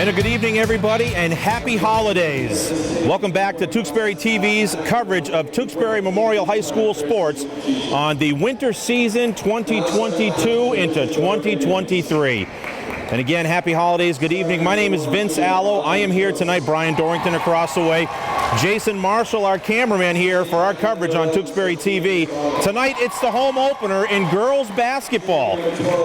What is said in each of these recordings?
And a good evening, everybody, and happy holidays. Welcome back to Tewksbury TV's coverage of Tewksbury Memorial High School sports on the winter season 2022 into 2023. And again, happy holidays, good evening. My name is Vince Allo. I am here tonight, Brian Dorrington across the way. Jason Marshall, our cameraman, here for our coverage on Tewksbury TV. Tonight, it's the home opener in girls basketball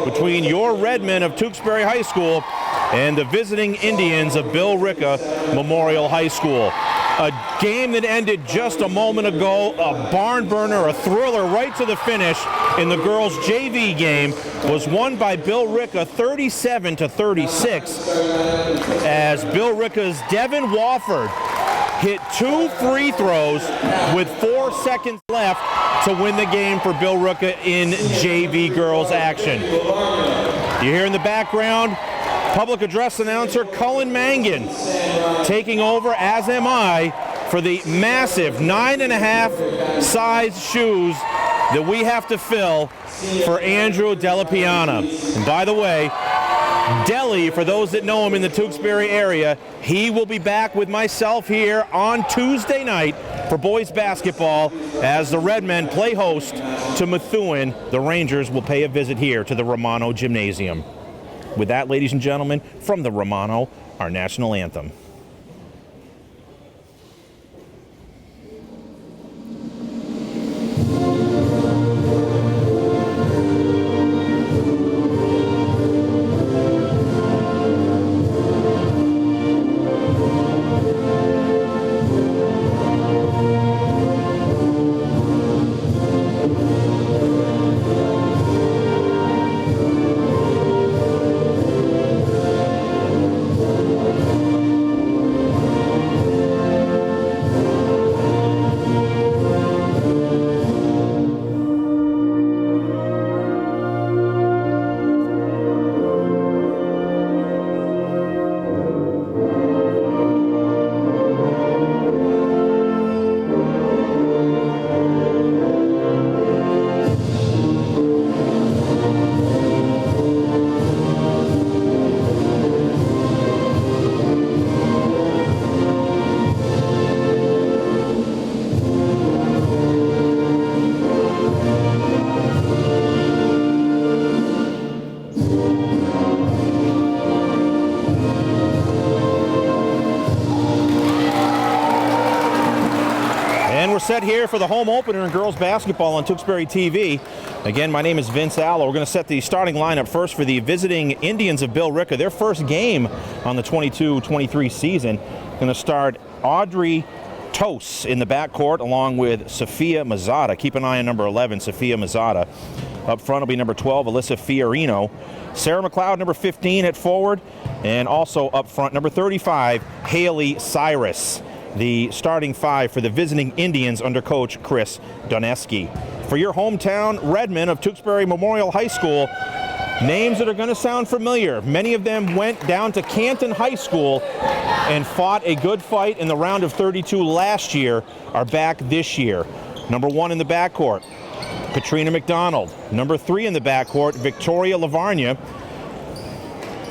between your Redmen of Tewksbury High School and the visiting Indians of Billerica Memorial High School. A game that ended just a moment ago, a barn burner, a thriller right to the finish in the girls' JV game, was won by Billerica 37-36 as Billerica's Devin Wofford hit 2 free throws with 4 seconds left to win the game for Billerica in JV girls action. You hear in the background, public address announcer Cullen Mangan taking over, as am I, for the massive 9.5 size shoes that we have to fill for Andrew Delapiana. And by the way, Deli, for those that know him in the Tewksbury area, he will be back with myself here on Tuesday night for boys basketball as the Redmen play host to Methuen. The Rangers will pay a visit here to the Romano Gymnasium. With that, ladies and gentlemen, from the Romano, our national anthem. Set here for the home opener in girls basketball on Tewksbury TV. Again, my name is Vince Allo. We're going to set the starting lineup first for the visiting Indians of Billerica. Their first game on the 22-23 season. Going to start Audrey Tos in the backcourt along with Sophia Mazzata. Keep an eye on number 11, Sophia Mazzata. Up front will be number 12, Alyssa Fiorino. Sarah McLeod, number 15 at forward. And also up front, number 35, Haley Cyrus. The starting five for the visiting Indians under coach Chris Doneski. For your hometown Redmen of Tewksbury Memorial High School, names that are going to sound familiar. Many of them went down to Canton High School and fought a good fight in the round of 32 last year, are back this year. Number 1 in the backcourt, Katrina McDonald. Number 3 in the backcourt, Victoria Lavarnia.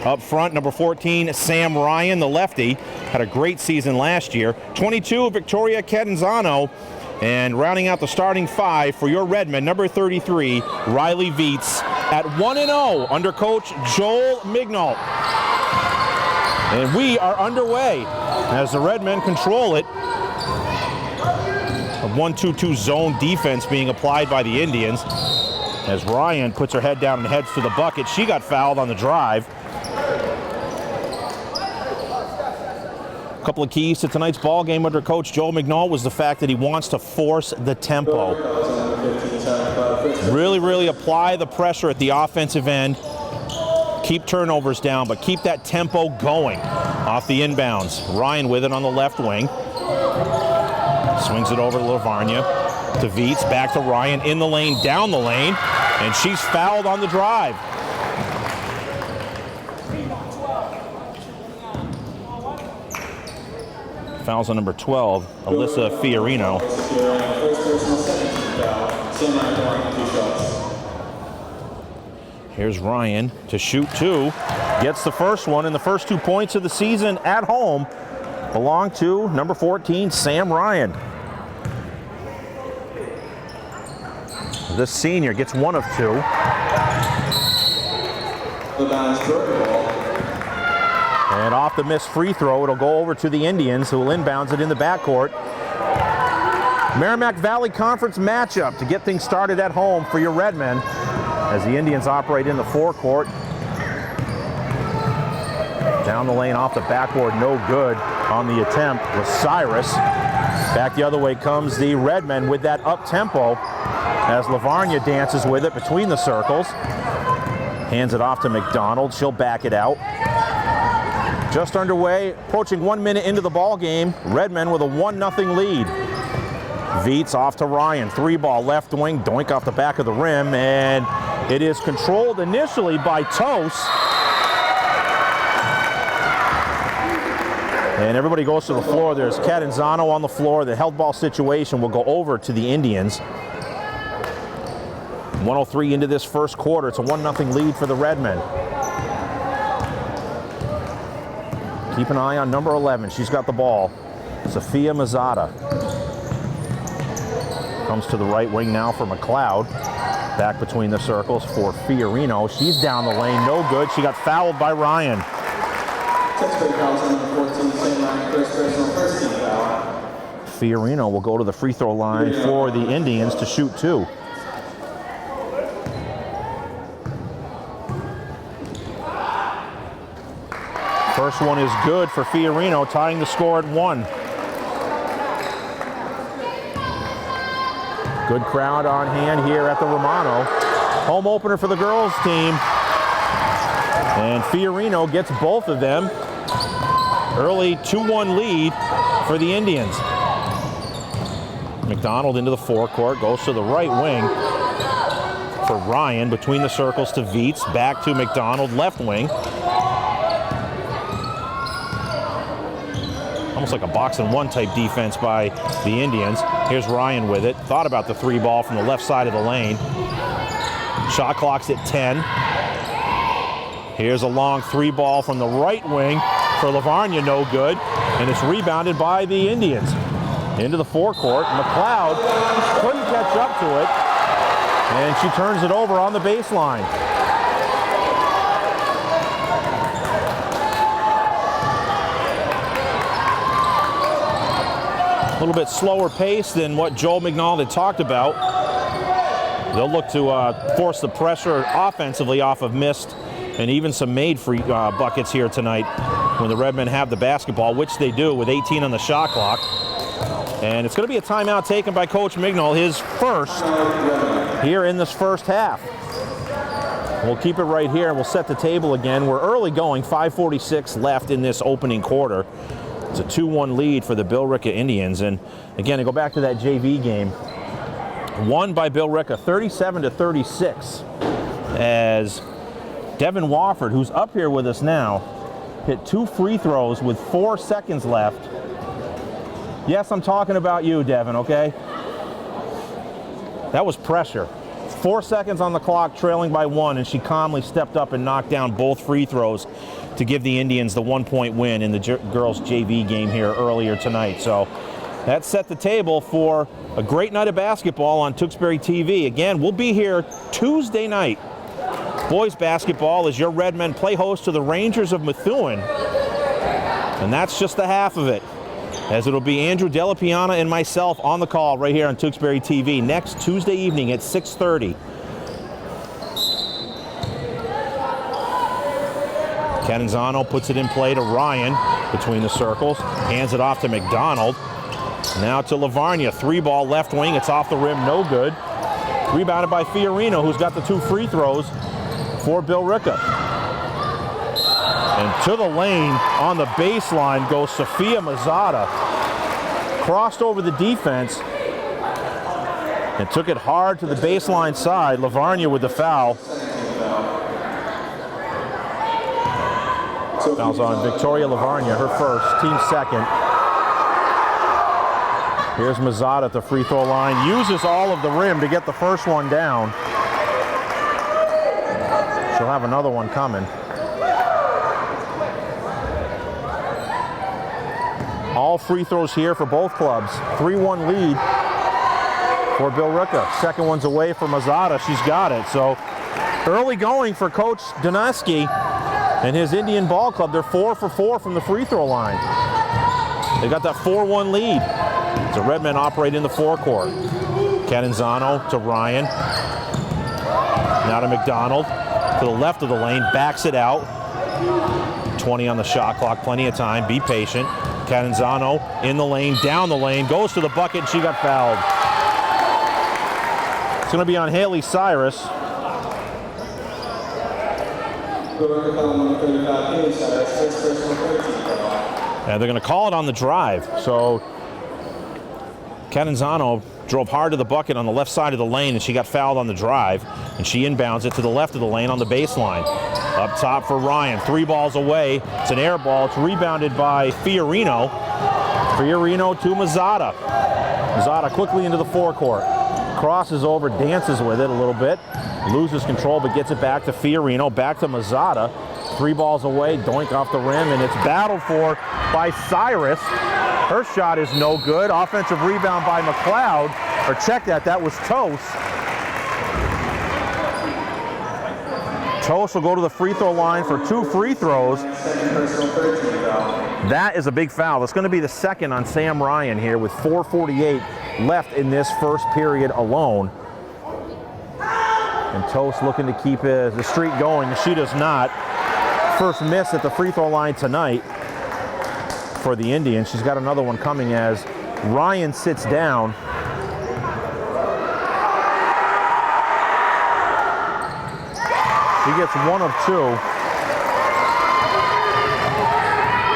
Up front, number 14, Sam Ryan, the lefty, had a great season last year. 22, Victoria Catanzano. And rounding out the starting five for your Redmen, number 33, Riley Viets at 1-0 under coach Joel Mignalt. And we are underway as the Redmen control it. A 1-2-2 zone defense being applied by the Indians as Ryan puts her head down and heads to the bucket. She got fouled on the drive. A couple of keys to tonight's ball game under coach Joel Mignalt was the fact that he wants to force the tempo. Really apply the pressure at the offensive end. Keep turnovers down, but keep that tempo going off the inbounds. Ryan with it on the left wing. Swings it over to Lavarnia, to Viets, back to Ryan, in the lane, down the lane, and she's fouled on the drive. Fouls on number 12, Alyssa Fiorino. Here's Ryan to shoot two. gets the first one, and the first 2 points of the season at home belong to number 14, Sam Ryan. This senior gets 1 of 2. And off the missed free throw, it'll go over to the Indians, who will inbounds it in the backcourt. Merrimack Valley Conference matchup to get things started at home for your Redmen as the Indians operate in the forecourt. Down the lane off the backboard, no good on the attempt with Cyrus. Back the other way comes the Redmen with that up-tempo as Lavarnia dances with it between the circles. Hands it off to McDonald. She'll back it out. Just underway, approaching 1 minute into the ball game. Redmen with a 1-0 lead. Veets off to Ryan. 3-ball left wing, doink off the back of the rim, and it is controlled initially by Toast. And everybody goes to the floor. There's Catanzano on the floor. The held ball situation will go over to the Indians. 1:03 into this first quarter. It's a 1-0 lead for the Redmen. Keep an eye on number 11. She's got the ball. Sophia Mazzata. Comes to the right wing now for McLeod. Back between the circles for Fiorino. She's down the lane. No good. She got fouled by Ryan. Fiorino will go to the free throw line for the Indians to shoot 2. First one is good for Fiorino, tying the score at 1. Good crowd on hand here at the Romano. Home opener for the girls team. And Fiorino gets both of them. Early 2-1 lead for the Indians. McDonald into the forecourt, goes to the right wing for Ryan, between the circles to Veets, back to McDonald, left wing. Almost like a box-and-one type defense by the Indians. Here's Ryan with it. Thought about the 3-ball from the left side of the lane. Shot clock's at 10. Here's a long 3-ball from the right wing for Lavarnia, no good. And it's rebounded by the Indians. Into the forecourt. McLeod couldn't catch up to it. And she turns it over on the baseline. A little bit slower pace than what Joel McNall had talked about. They'll look to force the pressure offensively off of missed and even some made free buckets here tonight when the Redmen have the basketball, which they do with 18 on the shot clock. And it's going to be a timeout taken by Coach Mignol, his first here in this first half. We'll keep it right here. We'll set the table again. We're early going, 5:46 left in this opening quarter. It's a 2-1 lead for the Billerica Indians. And again, to go back to that JV game, won by Billerica 37-36 as Devin Wofford, who's up here with us now, hit 2 free throws with 4 seconds left. Yes, I'm talking about you, Devin, okay? That was pressure. 4 seconds on the clock, trailing by 1, and she calmly stepped up and knocked down both free throws to give the Indians the 1-point win in the girls' JV game here earlier tonight. So that set the table for a great night of basketball on Tewksbury TV. Again, we'll be here Tuesday night. Boys basketball as your Redmen play host to the Rangers of Methuen. And that's just the half of it, as it'll be Andrew Delapiana and myself on the call right here on Tewksbury TV next Tuesday evening at 6:30. Catanzano puts it in play to Ryan between the circles, hands it off to McDonald. Now to Lavarnia, 3-ball left wing, it's off the rim, no good. Rebounded by Fiorino, who's got the 2 free throws for Billerica. And to the lane on the baseline goes Sophia Mazzata. Crossed over the defense and took it hard to the baseline side. Lavarnia with the foul. Foul's on Victoria Lavarnia, her first, team second. Here's Mazzata at the free throw line. Uses all of the rim to get the first one down. She'll have another one coming. All free throws here for both clubs. 3-1 lead for Billerica. Second one's away for Mazada. She's got it. So early going for Coach Doneski and his Indian ball club. They're 4 for 4 from the free throw line. They got that 4-1 lead. So Redmen operate in the forecourt. Catanzano to Ryan. Now to McDonald. To the left of the lane, backs it out. 20 on the shot clock, plenty of time, be patient. Catanzano in the lane, down the lane, goes to the bucket, and she got fouled. It's going to be on Haley Cyrus. And they're going to call it on the drive. So Catanzano drove hard to the bucket on the left side of the lane, and she got fouled on the drive, and she inbounds it to the left of the lane on the baseline. Up top for Ryan, 3 balls away. It's an air ball. It's rebounded by Fiorino. Fiorino to Mazada. Mazada quickly into the forecourt. Crosses over, dances with it a little bit. Loses control, but gets it back to Fiorino. Back to Mazada. 3 balls away, doink off the rim, and it's battled for by Cyrus. Her shot is no good. Offensive rebound by McLeod. Or check that, that was Toast. Toast will go to the free throw line for 2 free throws. That is a big foul. It's going to be the second on Sam Ryan here with 4:48 left in this first period alone. And Toast looking to keep the streak going. She does not. First miss at the free throw line tonight for the Indians. She's got another one coming as Ryan sits down. He gets 1 of 2.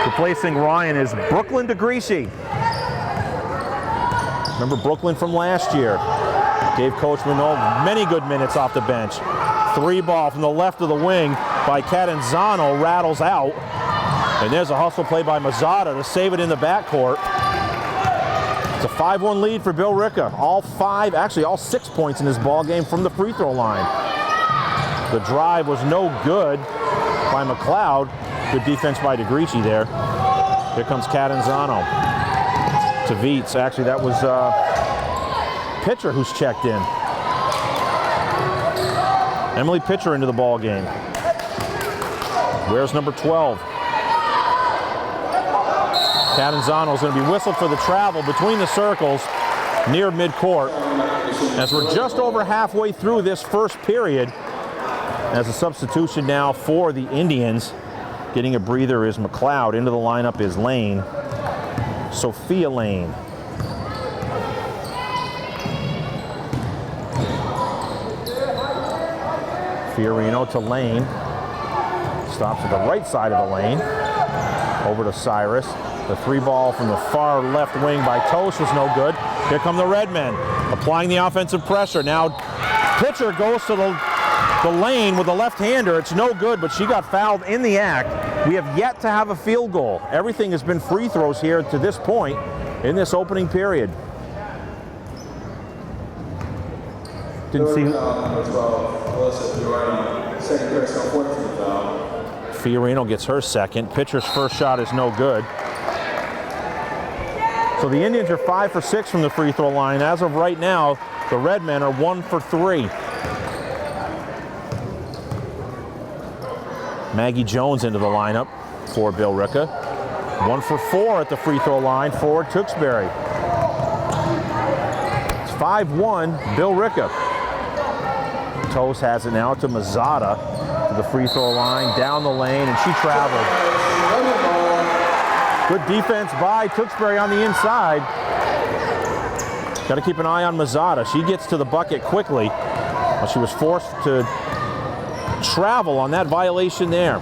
Replacing Ryan is Brooklyn DeGreci. Remember Brooklyn from last year. Gave Coach Minot many good minutes off the bench. 3 ball from the left of the wing by Catanzano, rattles out. And there's a hustle play by Mazada to save it in the backcourt. It's a 5-1 lead for Billerica. All 6 points in this ball game from the free throw line. The drive was no good by McLeod. Good defense by DeGreci there. Here comes Catanzano to Viets. Actually, that was Pitcher who's checked in. Emily Pitcher into the ball game. Where's number 12? Catanzano is going to be whistled for the travel between the circles near midcourt. As we're just over halfway through this first period, as a substitution now for the Indians, getting a breather is McLeod. Into the lineup is Lane. Sophia Lane. Fiorino to Lane. Stops at the right side of the lane. Over to Cyrus. The 3 ball from the far left wing by Toast was no good. Here come the Redmen, applying the offensive pressure. Now Pitcher goes to the lane with the left-hander. It's no good, but she got fouled in the act. We have yet to have a field goal. Everything has been free throws here to this point in this opening period. Didn't see. Fiorino gets her second. Pitcher's first shot is no good. So the Indians are 5 for 6 from the free throw line. As of right now, the Redmen are 1 for 3. Maggie Jones into the lineup for Billerica. 1 for 4 at the free throw line for Tewksbury. It's 5-1 Billerica. Toast has it now to Mazada to the free throw line, down the lane, and she traveled. Good defense by Tewksbury on the inside. Got to keep an eye on Mazada. She gets to the bucket quickly. Well, she was forced to travel on that violation there.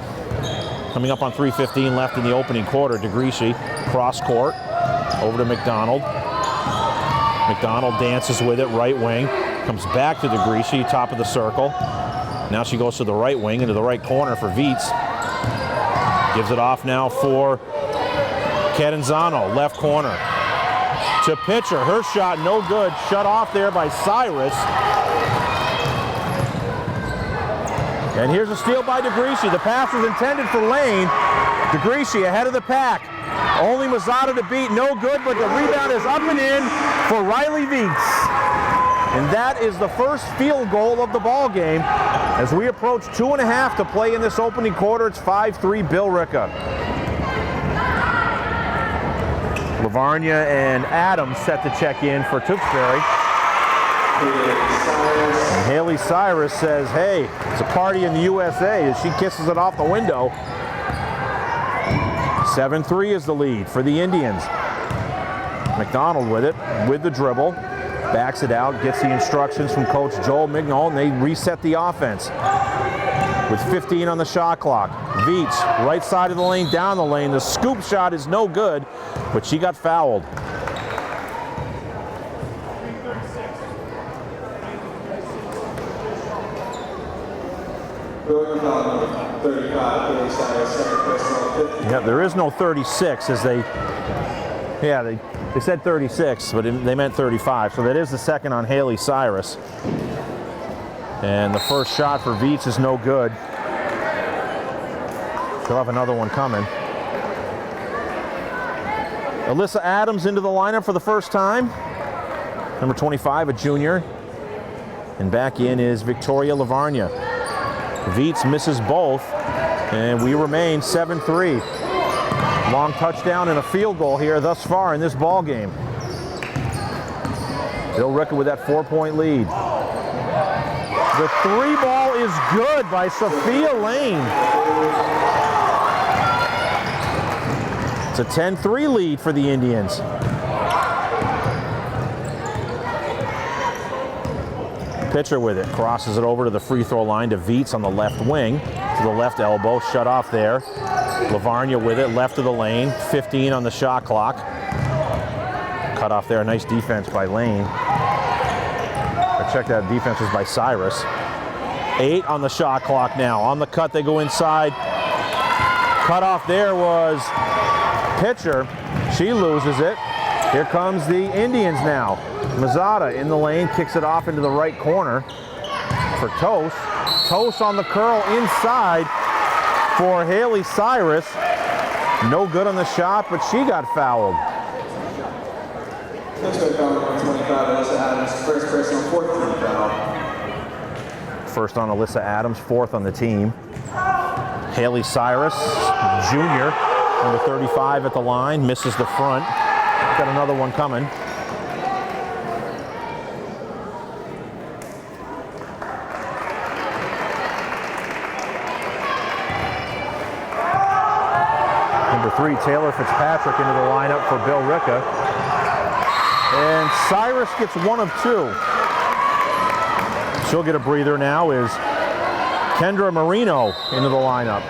Coming up on 3:15 left in the opening quarter. DeGreci cross court over to McDonald. McDonald dances with it, right wing. Comes back to DeGreci, top of the circle. Now she goes to the right wing into the right corner for Viets. Gives it off now for Catanzano, left corner. To Pitcher, her shot no good. Shut off there by Cyrus. And here's a steal by DeGreci. The pass was intended for Lane. DeGreci ahead of the pack. Only Mazzata to beat, no good, but the rebound is up and in for Riley Viets. And that is the first field goal of the ball game. As we approach 2.5 to play in this opening quarter, it's 5-3 Billerica. Lavarnia and Adams set to check in for Tewksbury. And Haley Cyrus says, hey, it's a party in the USA, as she kisses it off the window. 7-3 is the lead for the Indians. McDonald with it, with the dribble. Backs it out, gets the instructions from Coach Joel Mignol, and they reset the offense. With 15 on the shot clock. Viets, right side of the lane, down the lane. The scoop shot is no good, but she got fouled. Yeah, there is no 36 as they said 36, but they meant 35. So that is the second on Haley Cyrus. And the first shot for Viets is no good. She'll have another one coming. Alyssa Adams into the lineup for the first time. Number 25, a junior. And back in is Victoria Lavarnia. Viets misses both, and we remain 7-3. Long touchdown and a field goal here thus far in this ball game. Billerica with that 4-point lead. The three ball is good by Sophia Lane. It's a 10-3 lead for the Indians. Pitcher with it, crosses it over to the free throw line to Viets on the left wing, to the left elbow, shut off there. Lavarnia with it, left of the lane, 15 on the shot clock. Cut off there, nice defense by Lane. Check that, defense was by Cyrus. 8 on the shot clock now. On the cut, they go inside. Cut off there was Pitcher. She loses it. Here comes the Indians now. Mazzata in the lane, kicks it off into the right corner for Toast. Toast on the curl inside for Haley Cyrus. No good on the shot, but she got fouled. First personal, fourth team foul. First on Alyssa Adams, fourth on the team. Haley Cyrus, junior, number 35 at the line, misses the front. Got another one coming. Number 3, Taylor Fitzpatrick into the lineup for Billerica. And Cyrus gets 1 of 2. She'll get a breather now is Kendra Marino into the lineup.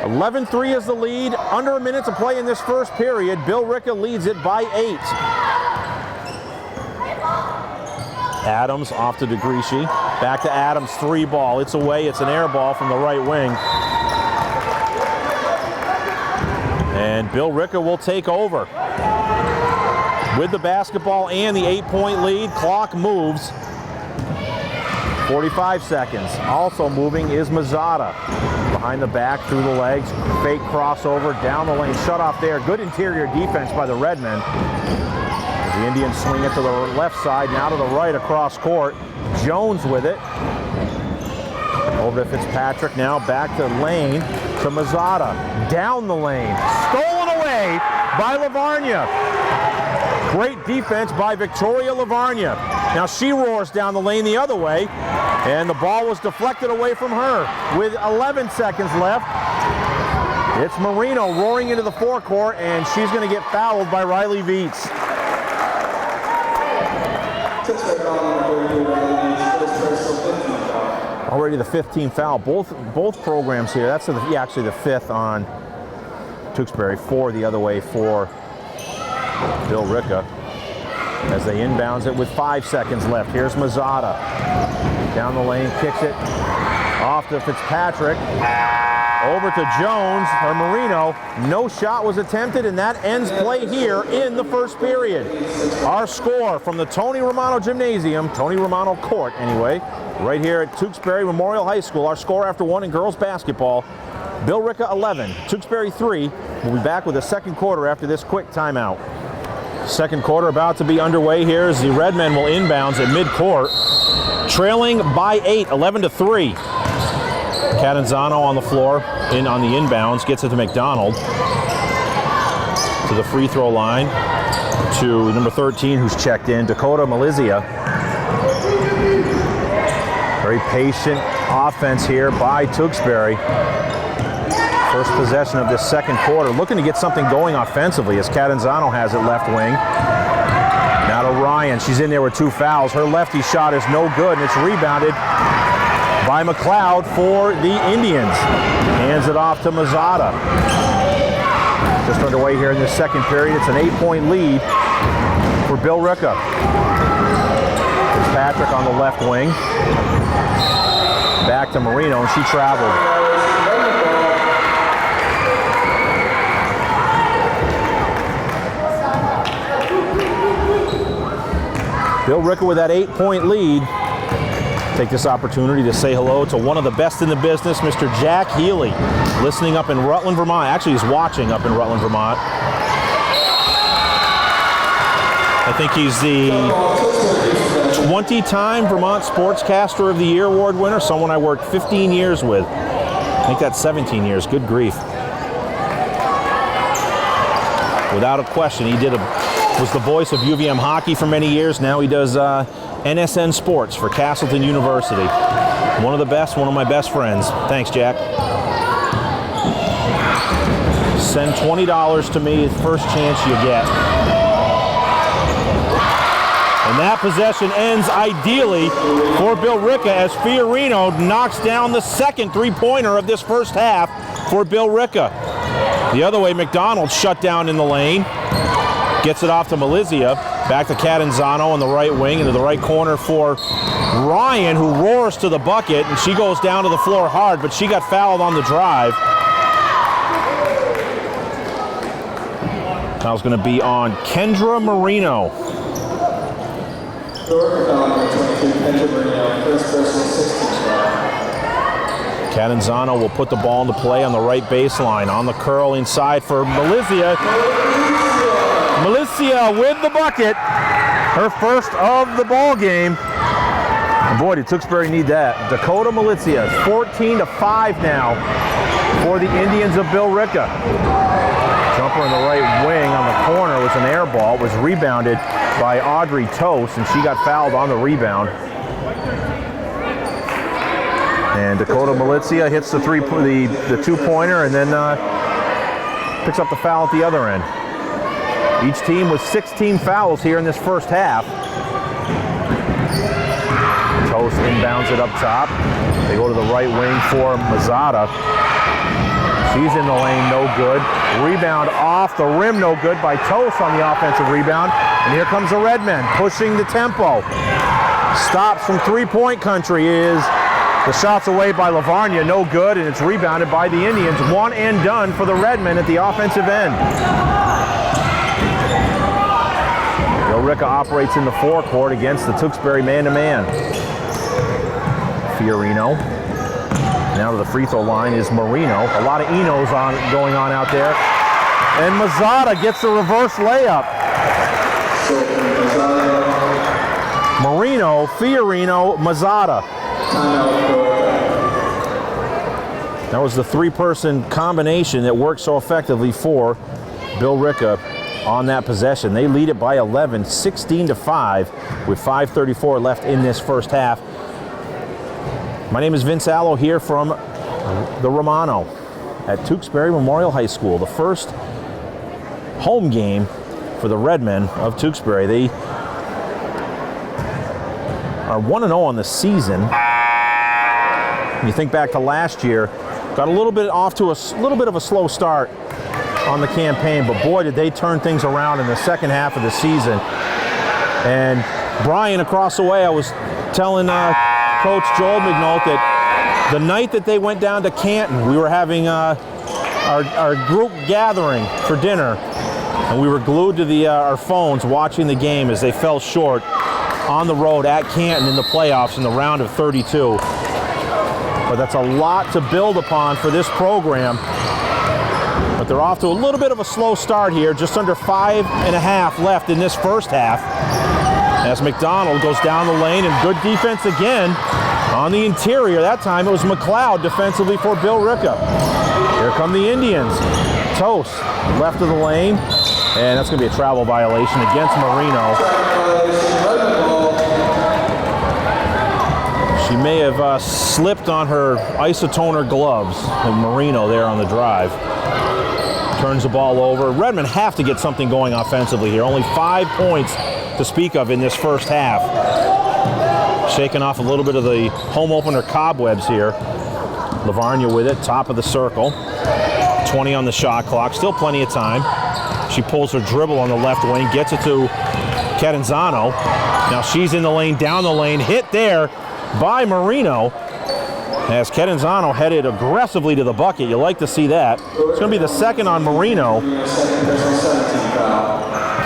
11-3 is the lead. Under a minute to play in this first period. Billerica leads it by 8. Adams off to DeGrischi. Back to Adams, 3 ball. It's away. It's an air ball from the right wing. And Billerica will take over with the basketball and the 8-point lead. Clock moves. 45 seconds. Also moving is Mazzata. Behind the back, through the legs, fake crossover, down the lane, shut off there. Good interior defense by the Redmen. The Indians swing it to the left side, now to the right across court. Jones with it. Over to Fitzpatrick, now back to Lane, to Mazzata. Down the lane, stolen away by Lavarnia. Great defense by Victoria Lavarnia. Now she roars down the lane the other way, and the ball was deflected away from her. With 11 seconds left, it's Marino roaring into the forecourt, and she's going to get fouled by Riley Viets. Already the 15th foul. Both programs here. That's actually the 5th on Tewksbury. 4 the other way for Billerica. As they inbounds it with 5 seconds left. Here's Mazzata. Down the lane, kicks it off to Fitzpatrick. Over to Jones, or Marino. No shot was attempted, and that ends play here in the first period. Our score from the Tony Romano Gymnasium, Tony Romano Court anyway, right here at Tewksbury Memorial High School. Our score after 1 in girls basketball, Billerica 11, Tewksbury 3. We'll be back with the second quarter after this quick timeout. Second quarter about to be underway here as the Redmen will inbounds at midcourt, trailing by 8, 11-3. Catanzano on the floor, in on the inbounds, gets it to McDonald. To the free throw line, to number 13 who's checked in, Dakota Malizia. Very patient offense here by Tewksbury. First possession of this second quarter, looking to get something going offensively as Catanzano has it left wing. Now to Ryan, she's in there with 2 fouls. Her lefty shot is no good, and it's rebounded by McLeod for the Indians. Hands it off to Mazzata. Just underway here in the second period. It's an 8-point lead for Billerica. Fitzpatrick on the left wing. Back to Marino, and she traveled. Billerica with that 8-point lead. Take this opportunity to say hello to one of the best in the business, Mr. Jack Healy, listening up in Rutland, Vermont. Actually, he's watching up in Rutland, Vermont. I think he's the 20-time Vermont Sportscaster of the Year award winner, someone I worked 15 years with. I think that's 17 years. Good grief. Without a question, he was the voice of UVM hockey for many years. Now he does NSN Sports for Castleton University. One of the best, one of my best friends. Thanks, Jack. Send $20 to me, first chance you get. And that possession ends ideally for Billerica as Fiorino knocks down the second three-pointer of this first half for Billerica. The other way, McDonald shut down in the lane. Gets it off to Malizia. Back to Catanzano on the right wing into the right corner for Ryan, who roars to the bucket, and she goes down to the floor hard, but she got fouled on the drive. Foul's going to be on Kendra Marino. Catanzano will put the ball into play on the right baseline. On the curl inside for Malizia. Malizia with the bucket. Her first of the ball game. And boy, did Tewksbury need that. Dakota Malizia, 14-5 now for the Indians of Billerica. Jumper in the right wing on the corner was an air ball. It was rebounded by Audrey Toast, and she got fouled on the rebound. And Dakota Malizia hits the two-pointer and then picks up the foul at the other end. Each team with 16 fouls here in this first half. Toast inbounds it up top. They go to the right wing for Mazzata. She's in the lane, no good. Rebound off the rim, no good by Toast on the offensive rebound. And here comes the Redmen pushing the tempo. Stops from three-point country is the shots away by Lavarnia, no good, and it's rebounded by the Indians. One and done for the Redmen at the offensive end. Billerica operates in the forecourt against the Tewksbury man-to-man. Fiorino. Now to the free throw line is Marino. A lot of Enos going on out there. And Mazzata gets the reverse layup. Marino, Fiorino, Mazzata. That was the three-person combination that worked so effectively for Billerica on that possession. They lead it by 11, 16-5, with 5:34 left in this first half. My name is Vince Allo here from the Romano at Tewksbury Memorial High School. The first home game for the Redmen of Tewksbury. They are 1-0 on the season. When you think back to last year, got a little bit off to a little bit of a slow start on the campaign, but boy, did they turn things around in the second half of the season. And Brian across the way, I was telling Coach Joel McNult that the night that they went down to Canton, we were having our group gathering for dinner, and we were glued to our phones watching the game as they fell short on the road at Canton in the playoffs in the round of 32. But but that's a lot to build upon for this program. But they're off to a little bit of a slow start here, just under 5.5 left in this first half. As McDonald goes down the lane, and good defense again on the interior. That time it was McLeod defensively for Billerica. Here come the Indians. Toast, left of the lane, and that's going to be a travel violation against Marino. She may have slipped on her isotoner gloves, and Marino there on the drive. Turns the ball over. Redmond have to get something going offensively here. Only 5 points to speak of in this first half. Shaking off a little bit of the home opener cobwebs here. Lavarnia with it, top of the circle. 20 on the shot clock, still plenty of time. She pulls her dribble on the left wing, gets it to Catanzano. Now she's in the lane, down the lane, hit there by Marino. As Catanzano headed aggressively to the bucket. You like to see that. It's going to be the second on Marino.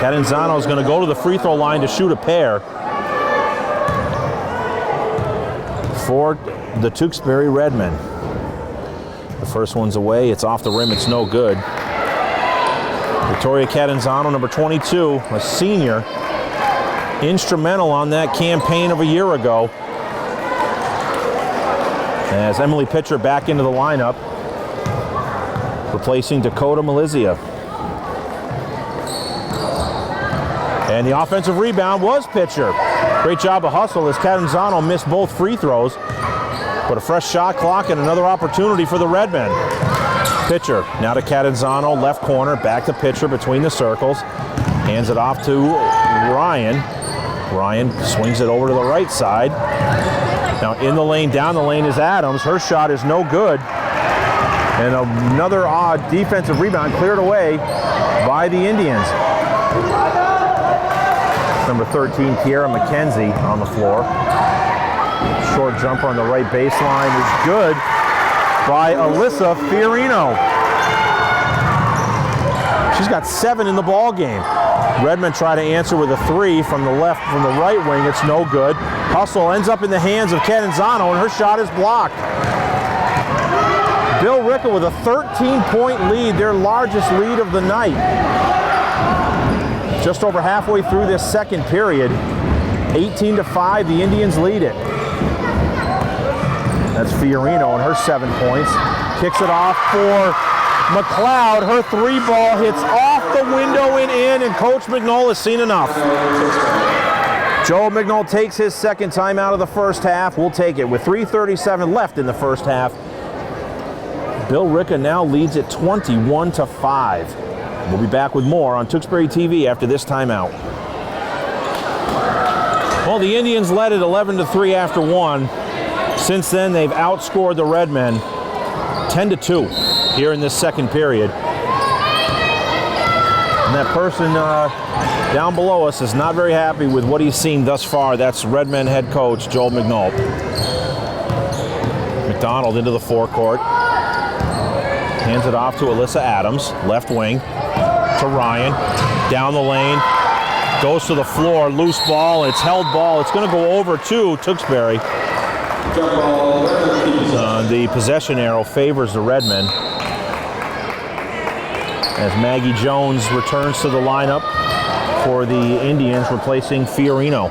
Catanzano is going to go to the free throw line to shoot a pair for the Tewksbury Redmen. The first one's away. It's off the rim. It's no good. Victoria Catanzano, number 22, a senior, instrumental on that campaign of a year ago. As Emily Pitcher back into the lineup, replacing Dakota Malizia. And the offensive rebound was Pitcher. Great job of hustle as Catanzano missed both free throws. But a fresh shot clock and another opportunity for the Redmen. Pitcher now to Catanzano, left corner, back to Pitcher between the circles. Hands it off to Ryan. Ryan swings it over to the right side. Now in the lane, down the lane is Adams. Her shot is no good. And another odd defensive rebound cleared away by the Indians. Number 13, Kiera McKenzie on the floor. Short jumper on the right baseline is good by Alyssa Fiorino. She's got 7 in the ball game. Redmond try to answer with a 3 from the right wing. It's no good. Hustle ends up in the hands of Catanzano, and her shot is blocked. Billerica with a 13-point lead, their largest lead of the night. Just over halfway through this second period, 18-5, the Indians lead it. That's Fiorino and her 7 points. Kicks it off for McLeod. Her 3 ball hits off the window and in, and Coach McNoll has seen enough. Joe McNoll takes his second time out of the first half. We'll take it with 3:37 left in the first half. Billerica now leads it 21-5. We'll be back with more on Tewksbury TV after this timeout. Well, the Indians led it 11-3 after 1. Since then, they've outscored the Redmen 10-2 here in this second period. And that person down below us is not very happy with what he's seen thus far. That's Redmen head coach Joel McNoll. McDonald into the forecourt. Hands it off to Alyssa Adams, left wing, to Ryan. Down the lane, goes to the floor, loose ball, it's held ball. It's going to go over to Tewksbury. The possession arrow favors the Redmen as Maggie Jones returns to the lineup for the Indians, replacing Fiorino.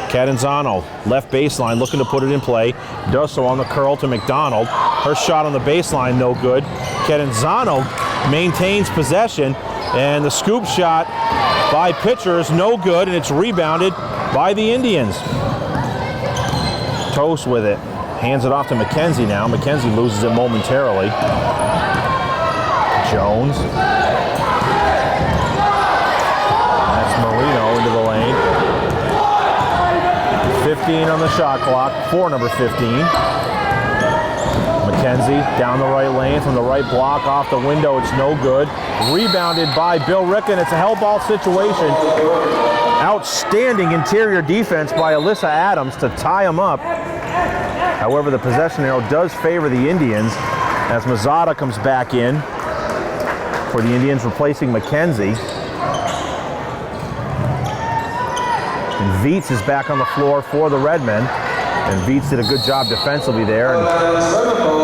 Catanzano, left baseline, looking to put it in play. Does so on the curl to McDonald. Her shot on the baseline, no good. Catanzano maintains possession, and the scoop shot by Pitcher is no good, and it's rebounded by the Indians. Toast with it. Hands it off to McKenzie now. McKenzie loses it momentarily. Jones. That's Marino into the lane. 15 on the shot clock for number 15. McKenzie down the right lane from the right block off the window. It's no good. Rebounded by Billerica, and it's a held ball situation. Outstanding interior defense by Alyssa Adams to tie him up. However, the possession arrow does favor the Indians as Mazzata comes back in for the Indians, replacing McKenzie. And Viets is back on the floor for the Redmen. And Viets did a good job defensively there. And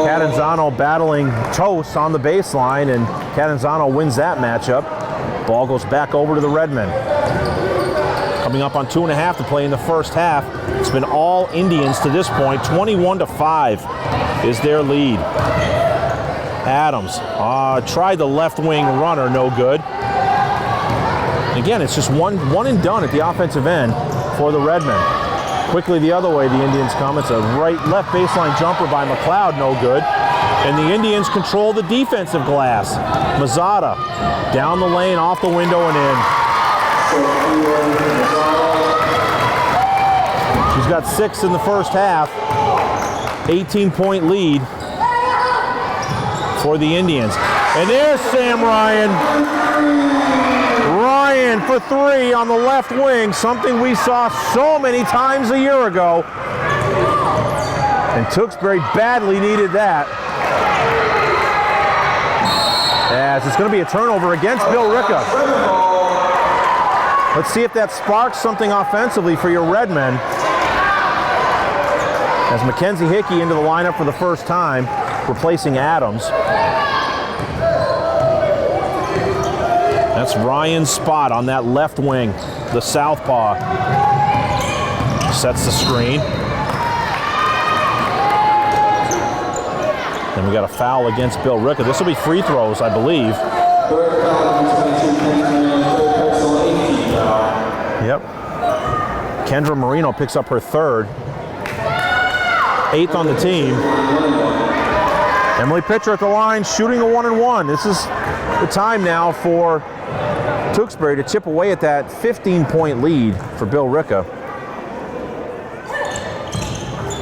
Catanzano battling Toast on the baseline, and Catanzano wins that matchup. Ball goes back over to the Redmen. Coming up on 2.5 to play in the first half. It's been all Indians to this point. 21-5 is their lead. Adams tried the left wing runner, no good. Again, it's just one and done at the offensive end for the Redmen. Quickly the other way, the Indians come. It's a left baseline jumper by McLeod, no good. And the Indians control the defensive glass. Mazzata down the lane, off the window and in. She's got 6 in the first half. 18-point lead for the Indians. And there's Sam Ryan. Ryan for 3 on the left wing, something we saw so many times a year ago. And Tewksbury badly needed that. As it's going to be a turnover against Billerica. Let's see if that sparks something offensively for your Redmen. As Mackenzie Hickey into the lineup for the first time, replacing Adams. That's Ryan's spot on that left wing, the southpaw. Sets the screen. Then we got a foul against Billerica. This will be free throws, I believe. Yep. Kendra Marino picks up her 3rd. 8th on the team. Emily Pitcher at the line, shooting a 1-and-1. This is the time now for Tewksbury to chip away at that 15-point lead for Billerica.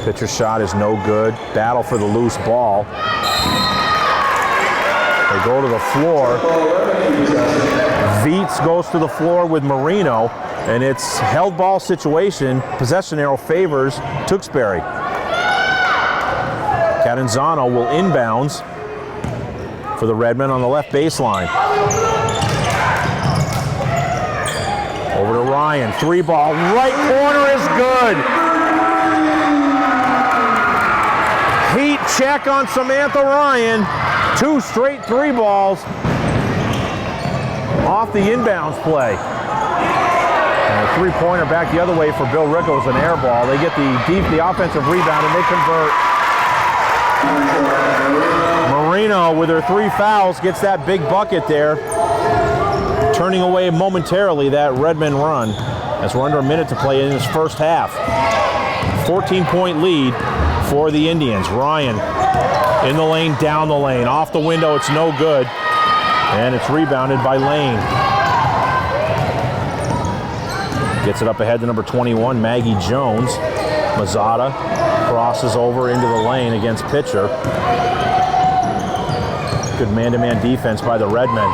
Pitcher's shot is no good. Battle for the loose ball. They go to the floor. Viets goes to the floor with Marino, and it's held ball situation. Possession arrow favors Tewksbury. Catanzano will inbounds for the Redmen on the left baseline. Over to Ryan, 3 ball, right corner is good. Heat check on Samantha Ryan. 2 straight 3 balls off the inbounds play. And a 3-pointer back the other way for Billerica is an air ball. They get the offensive rebound and they convert. Marino with her 3 fouls gets that big bucket there, turning away momentarily that Redmen run as we're under a minute to play in this first half. 14-point lead for the Indians. Ryan in the lane, down the lane, off the window, it's no good, and it's rebounded by Lane. Gets it up ahead to number 21, Maggie Jones. Mazzata crosses over into the lane against Pitcher. Good man-to-man defense by the Redmen.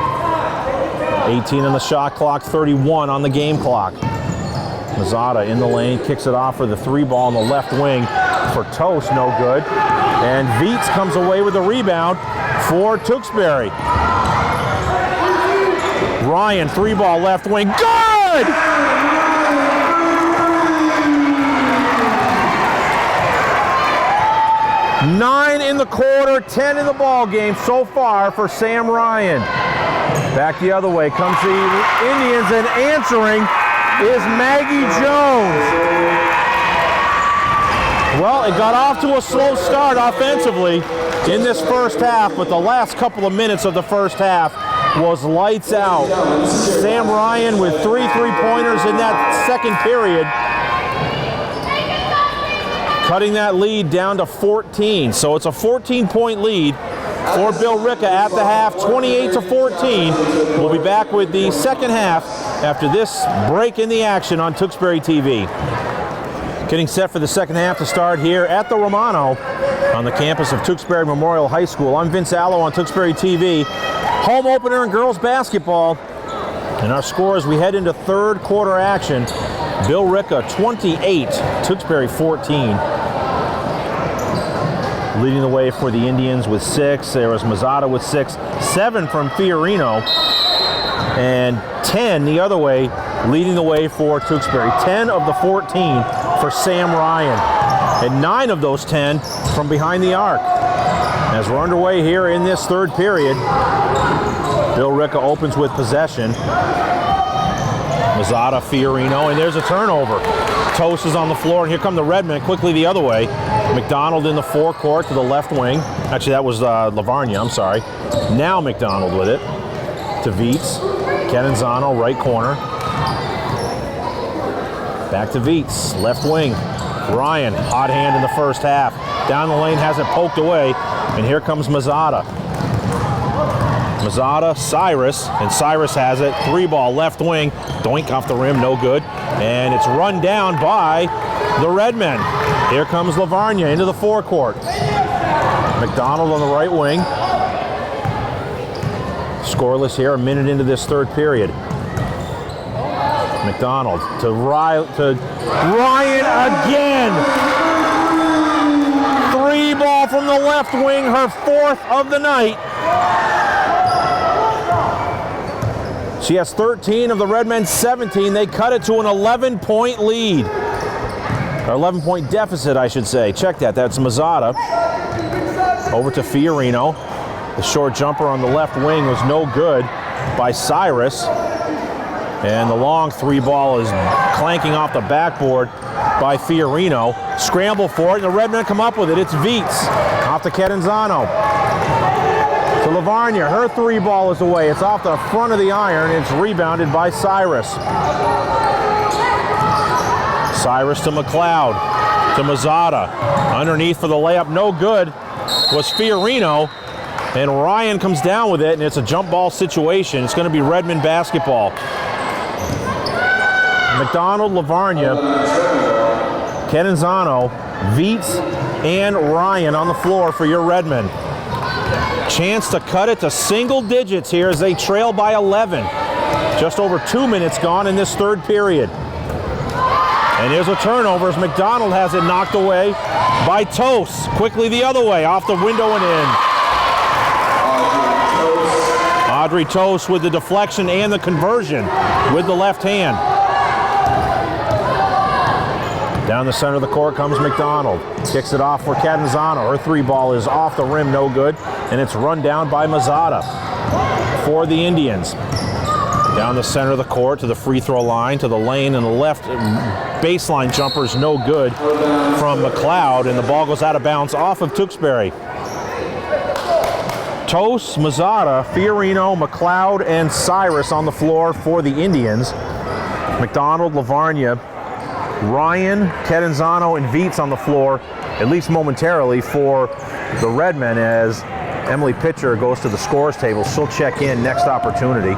18 on the shot clock, 31 on the game clock. Mazzata in the lane, kicks it off for the 3 ball on the left wing for Toast, no good. And Viets comes away with the rebound for Tewksbury. Ryan, 3 ball left wing, good! Nine in the quarter, 10 in the ball game so far for Sam Ryan. Back the other way comes the Indians, and answering is Maggie Jones. Well, it got off to a slow start offensively in this first half, but the last couple of minutes of the first half was lights out. Sam Ryan with 3 3-pointers in that second period, cutting that lead down to 14. So it's a 14-point lead for Billerica at the half, 28-14. We'll be back with the second half after this break in the action on Tewksbury TV. Getting set for the second half to start here at the Romano on the campus of Tewksbury Memorial High School. I'm Vince Allo on Tewksbury TV. Home opener in girls basketball. And our score as we head into third quarter action. Billerica 28, Tewksbury 14. Leading the way for the Indians with 6. There was Mazzata with 6. 7 from Fiorino. And 10 the other way, leading the way for Tewksbury. 10 of the 14 for Sam Ryan. and 9 of those 10 from behind the arc. As we're underway here in this third period, Billerica opens with possession. Mazzata, Fiorino, and there's a turnover. Toast is on the floor, and here come the Redmen quickly the other way. McDonald in the forecourt to the left wing. Actually, that was Lavarnia, I'm sorry. Now McDonald with it to Viets. Catanzano, right corner. Back to Viets, left wing. Ryan, hot hand in the first half. Down the lane, has it poked away, and here comes Mazzata. Mazzata, Cyrus, and Cyrus has it. 3-ball, left wing. Doink off the rim, no good. And it's run down by the Redmen. Here comes Lavarnia into the forecourt. McDonald on the right wing. Scoreless here, a minute into this third period. McDonald to Ryan again. 3-ball from the left wing, her 4th of the night. She has 13 of the Redmen's 17. They cut it to an 11-point lead. Or 11-point deficit, I should say. Check that. That's Mazzata. Over to Fiorino. The short jumper on the left wing was no good by Cyrus. And the long 3-ball is clanking off the backboard by Fiorino. Scramble for it, and the Redmen come up with it. It's Viets. Off to Catanzano. To Lavarnia, her 3-ball is away. It's off the front of the iron, and it's rebounded by Cyrus. Cyrus to McLeod, to Mazzata. Underneath for the layup, no good, was Fiorino. And Ryan comes down with it, and it's a jump ball situation. It's going to be Redmen basketball. McDonald, Lavarnia, Catanzano, Viets, and Ryan on the floor for your Redmen. Chance to cut it to single digits here as they trail by 11. Just over 2 minutes gone in this third period. And there's a turnover as McDonald has it knocked away by Toast. Quickly the other way, off the window and in. Audrey Toast with the deflection and the conversion with the left hand. Down the center of the court comes McDonald. Kicks it off for Catanzano. Her 3-ball is off the rim, no good. And it's run down by Mazzata for the Indians. Down the center of the court to the free throw line, to the lane, and the left baseline jumper is no good from McLeod, and the ball goes out of bounds off of Tewksbury. Toast, Mazzata, Fiorino, McLeod, and Cyrus on the floor for the Indians. McDonald, Lavarnia, Ryan, Catanzano, and Viets on the floor, at least momentarily, for the Redmen as Emily Pitcher goes to the scores table. She'll check in next opportunity.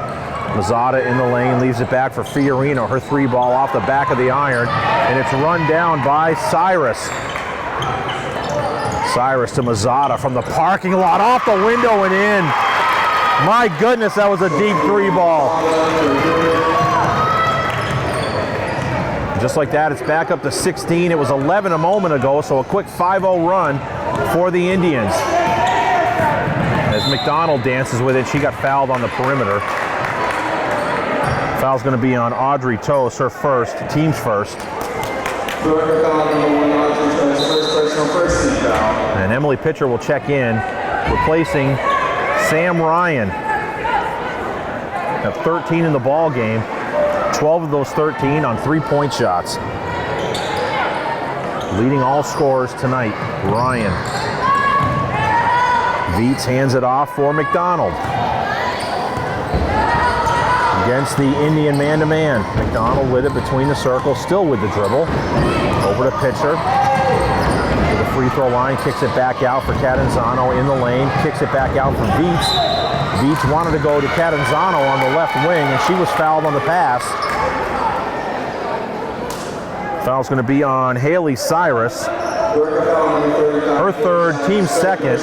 Mazzata in the lane, leaves it back for Fiorino. Her 3-ball off the back of the iron, and it's run down by Cyrus. Cyrus to Mazzata from the parking lot, off the window and in. My goodness, that was a deep 3-ball. Just like that, it's back up to 16. It was 11 a moment ago, so a quick 5-0 run for the Indians. As McDonald dances with it, she got fouled on the perimeter. Foul's going to be on Audrey Toast, her first, team's first. And Emily Pitcher will check in, replacing Sam Ryan. At 13 in the ball game, 12 of those 13 on 3-point shots. Leading all scorers tonight, Ryan. Viets hands it off for McDonald. Against the Indian man-to-man. McDonald with it between the circles, still with the dribble. Over to Pitcher. To the free throw line, kicks it back out for Catanzano in the lane. Kicks it back out for Viets. Viets wanted to go to Catanzano on the left wing, and she was fouled on the pass. Foul's going to be on Haley Cyrus. Her third, team second.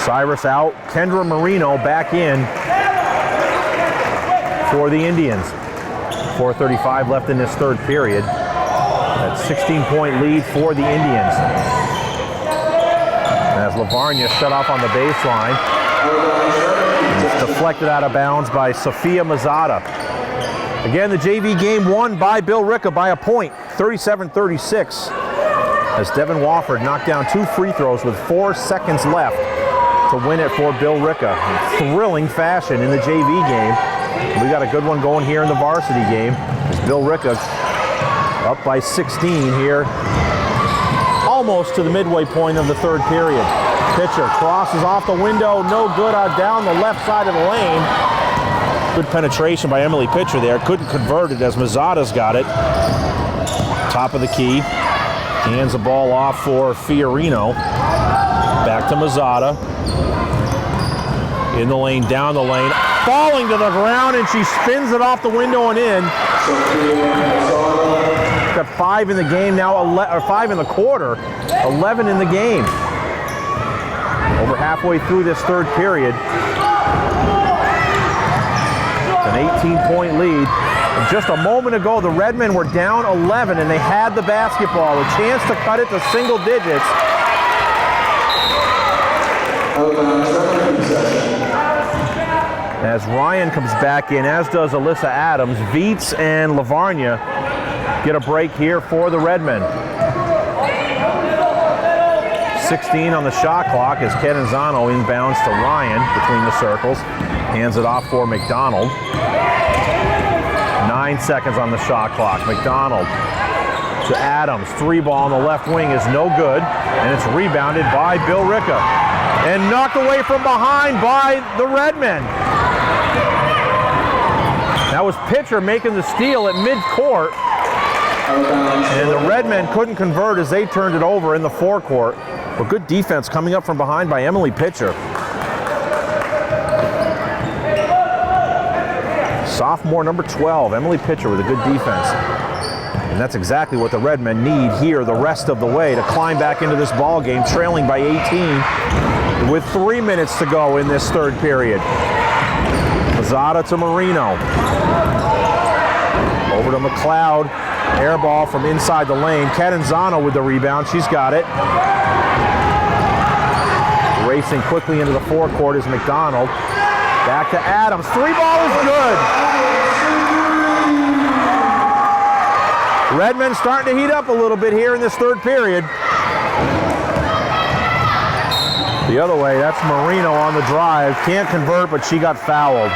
Cyrus out. Kendra Marino back in for the Indians. 4:35 left in this third period. That 16-point lead for the Indians. As Lavarnia shut off on the baseline. It's deflected out of bounds by Sophia Mazzata. Again, the JV game won by Billerica by a point, 37-36. As Devin Wofford knocked down 2 free throws with 4 seconds left to win it for Billerica. In thrilling fashion in the JV game. We got a good one going here in the varsity game. As Billerica up by 16 here, almost to the midway point of the third period. Pitcher crosses off the window, no good, out down the left side of the lane. Good penetration by Emily Pitcher there. Couldn't convert it as Mazzada's got it. Top of the key. Hands the ball off for Fiorino. Back to Mazzada. In the lane, down the lane. Falling to the ground, and she spins it off the window and in. Got 5 in the game now, 5 in the quarter, 11 in the game. Over halfway through this third period. An 18-point lead. And just a moment ago, the Redmen were down 11, and they had the basketball. A chance to cut it to single digits. As Ryan comes back in, as does Alyssa Adams, Viets and Lavarnia get a break here for the Redmen. 16 on the shot clock as Catanzano inbounds to Ryan between the circles. Hands it off for McDonald. 9 seconds on the shot clock. McDonald to Adams. 3-ball on the left wing is no good, and it's rebounded by Billerica. And knocked away from behind by the Redmen. That was Pitcher making the steal at midcourt. And the Redmen couldn't convert as they turned it over in the forecourt. But good defense coming up from behind by Emily Pitcher. Sophomore number 12, Emily Pitcher with a good defense. And that's exactly what the Redmen need here the rest of the way to climb back into this ball game, trailing by 18 with 3 minutes to go in this third period. Mazzada to Marino. Over to McLeod. Air ball from inside the lane. Catanzano with the rebound. She's got it. Racing quickly into the forecourt is McDonald. Back to Adams. 3-ball is good. Redmen starting to heat up a little bit here in this third period. The other way, that's Marino on the drive. Can't convert, but she got fouled.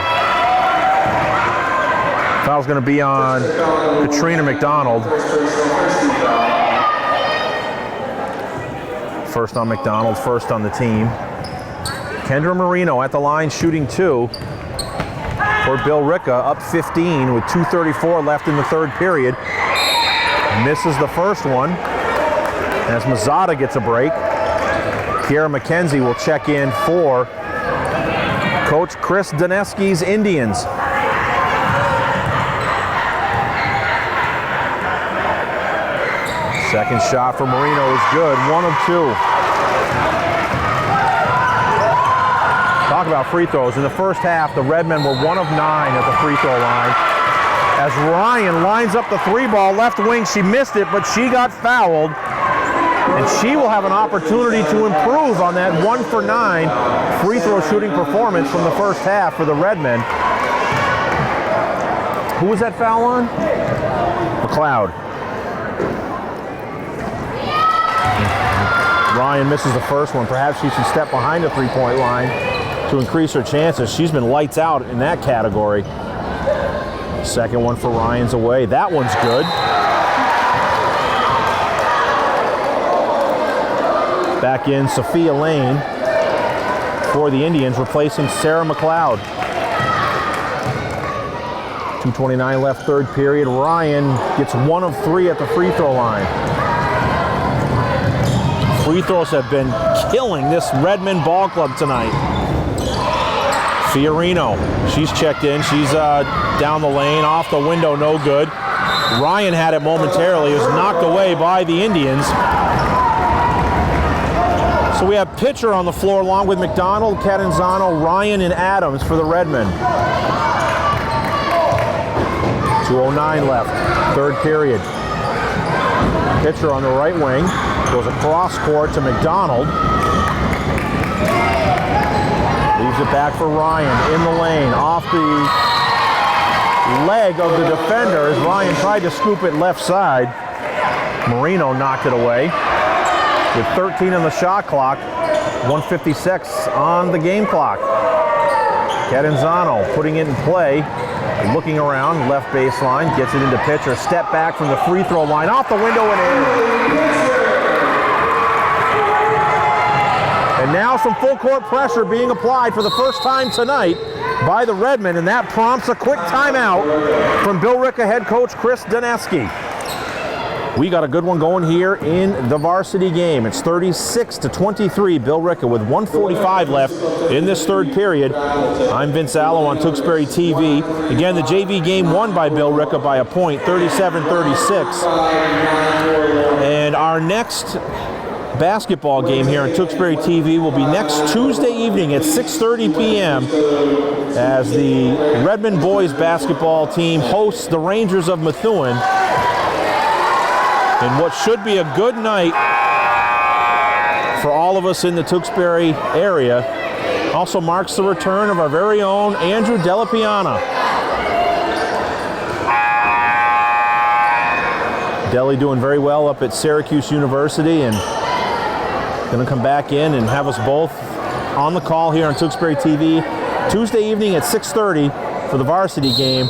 Foul's going to be on Katrina McDonald. First on McDonald, first on the team. Kendra Marino at the line shooting 2 for Billerica, up 15 with 2:34 left in the third period. Misses the first one as Mazzada gets a break. Kiera McKenzie will check in for Coach Chris Doneski's Indians. Second shot for Marino is good, 1 of 2. Talk about free throws. In the first half, the Redmen were 1 of 9 at the free throw line. As Ryan lines up the 3-ball left wing, she missed it, but she got fouled. And she will have an opportunity to improve on that 1 for 9 free throw shooting performance from the first half for the Redmen. Who was that foul on? McLeod. Ryan misses the first one. Perhaps she should step behind the 3-point line to increase her chances. She's been lights out in that category. Second one for Ryan's away. That one's good. Back in Sophia Lane for the Indians, replacing Sarah McLeod. 2:29 left third period. Ryan gets 1 of 3 at the free throw line. Free throws have been killing this Redmen ball club tonight. Fiorino, she's checked in. She's down the lane, off the window, no good. Ryan had it momentarily. It was knocked away by the Indians. So we have Pitcher on the floor along with McDonald, Catanzano, Ryan, and Adams for the Redmen. 2:09 left, third period. Pitcher on the right wing, goes across court to McDonald. Leaves it back for Ryan in the lane, off the leg of the defender as Ryan tried to scoop it left side. Marino knocked it away with 13 on the shot clock, 1:56 on the game clock. Catanzano putting it in play, looking around, left baseline, gets it into Pitcher, step back from the free throw line, off the window and in. And now some full court pressure being applied for the first time tonight by the Redmen, and that prompts a quick timeout from Billerica head coach Chris Doneski. We got a good one going here in the varsity game. It's 36-23, Billerica with 1:45 left in this third period. I'm Vince Allo on Tewksbury TV. Again, the JV game won by Billerica by a point, 37-36. And our next basketball game here on Tewksbury TV will be next Tuesday evening at 6:30 p.m. as the Redmond boys basketball team hosts the Rangers of Methuen in what should be a good night for all of us in the Tewksbury area. Also marks the return of our very own Andrew Delapiana. Deli doing very well up at Syracuse University and going to come back in and have us both on the call here on Tewksbury TV Tuesday evening at 6:30 for the varsity game,